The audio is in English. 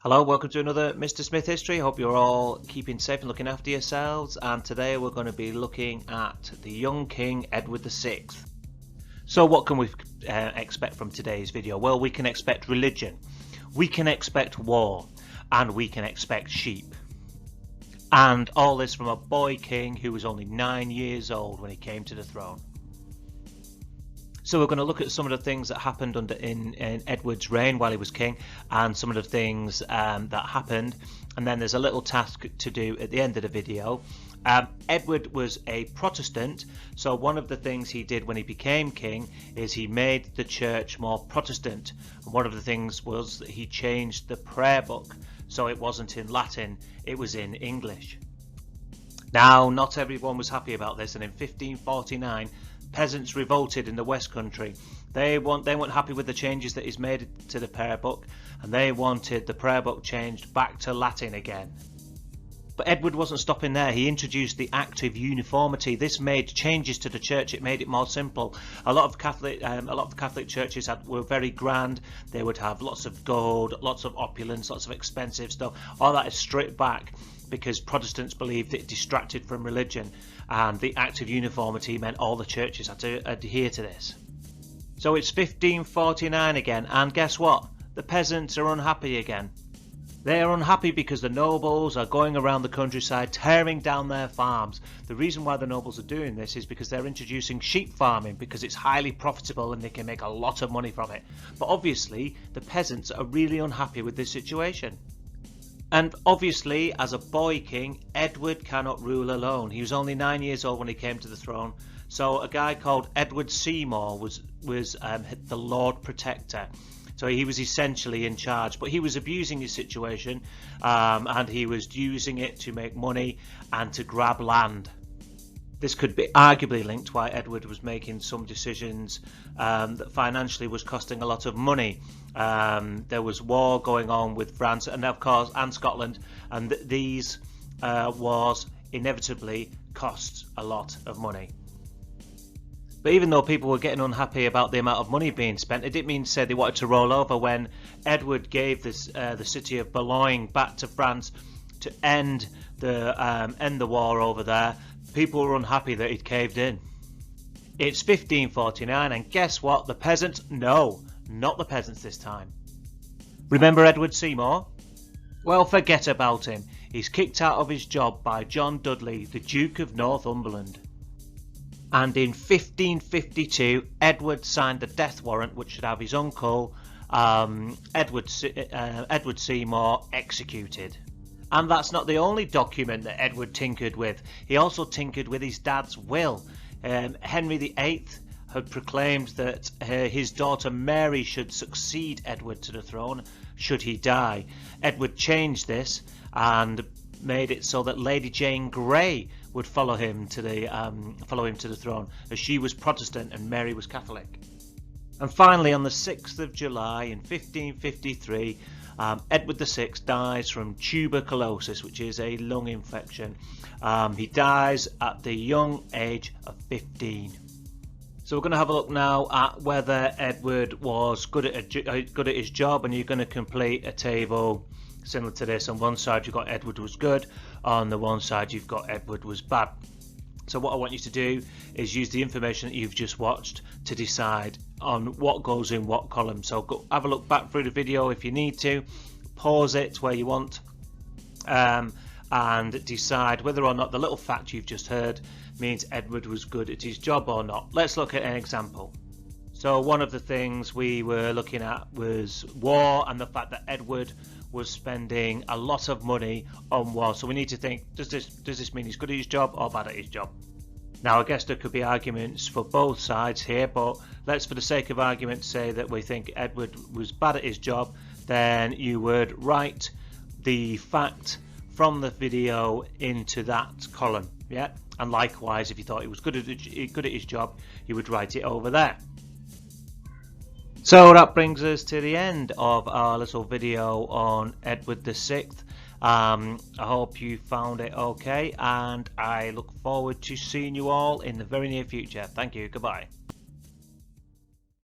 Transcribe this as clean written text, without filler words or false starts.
Hello, welcome to another Mr. Smith History. Hope you're all keeping safe and looking after yourselves. And today we're going to be looking at the young King Edward VI. So what can we expect from today's video? Well, we can expect religion, we can expect war, and we can expect sheep. And all this from a boy king who was only 9 years old when he came to the throne. So we're going to look at some of the things that happened in Edward's reign while he was king, and some of the things that happened, and then there's a little task to do at the end of the video. Edward was a Protestant, so one of the things he did when he became king is he made the church more Protestant, and one of the things was that he changed the prayer book, so it wasn't in Latin, it was in English. Now, not everyone was happy about this, and in 1549 peasants revolted in the West Country. They weren't happy with the changes that he's made to the prayer book, and they wanted the prayer book changed back to Latin again. But Edward wasn't stopping there. He introduced the Act of Uniformity. This made changes to the church. It made it more simple. A lot of Catholic churches were very grand. They would have lots of gold, lots of opulence, lots of expensive stuff. All that is stripped back because Protestants believed it distracted from religion, and the Act of Uniformity meant all the churches had to adhere to this. So it's 1549 again, and guess what? The peasants are unhappy again. They are unhappy because the nobles are going around the countryside tearing down their farms. The reason why the nobles are doing this is because they're introducing sheep farming, because it's highly profitable and they can make a lot of money from it. But obviously the peasants are really unhappy with this situation. And obviously, as a boy king, Edward cannot rule alone. He was only 9 years old when he came to the throne. So a guy called Edwardseymour was the Lord Protector. So he was essentially in charge, but he was abusing his situation, and he was using it to make money and to grab land. This could be arguably linked to why Edward was making some decisions that financially was costing a lot of money. There was war going on with France and of course and Scotland, and these wars inevitably cost a lot of money. But even though people were getting unhappy about the amount of money being spent, it didn't mean to say they wanted to roll over. When Edward gave the city of Boulogne back to France to end the war over there, people were unhappy that he'd caved in. It's 1549, and guess what? The peasants? No, not the peasants this time. Remember Edwardseymour? Well, forget about him. He's kicked out of his job by John Dudley, the Duke of Northumberland. And in 1552, Edward signed the death warrant which should have his uncle, Edwardseymour, executed. And that's not the only document that Edward tinkered with. He also tinkered with his dad's will. Henry VIII had proclaimed that his daughter Mary should succeed Edward to the throne should he die. Edward changed this and made it so that Lady Jane Grey would follow him to the throne, as she was Protestant and Mary was Catholic. And finally, on the 6th of July in 1553, Edward VI dies from tuberculosis, which is a lung infection. He dies at the young age of 15. So we're going to have a look now at whether Edward was good at his job, and you're going to complete a table similar to this. On one side you've got Edward was good, on the one side you've got Edward was bad. So what I want you to do is use the information that you've just watched to decide on what goes in what column. So go have a look back through the video if you need to, pause it where you want, and decide whether or not the little fact you've just heard means Edward was good at his job or not. Let's look at an example. So one of the things we were looking at was war, and the fact that Edward was spending a lot of money on war. So we need to think, does this mean he's good at his job or bad at his job? Now I guess there could be arguments for both sides here, but let's for the sake of argument say that we think Edward was bad at his job. Then you would write the fact from the video into that column, yeah? And likewise, if you thought he was good at his job, you would write it over there. So that brings us to the end of our little video on Edward VI. I hope you found it okay, and I look forward to seeing you all in the very near future. Thank you. Goodbye.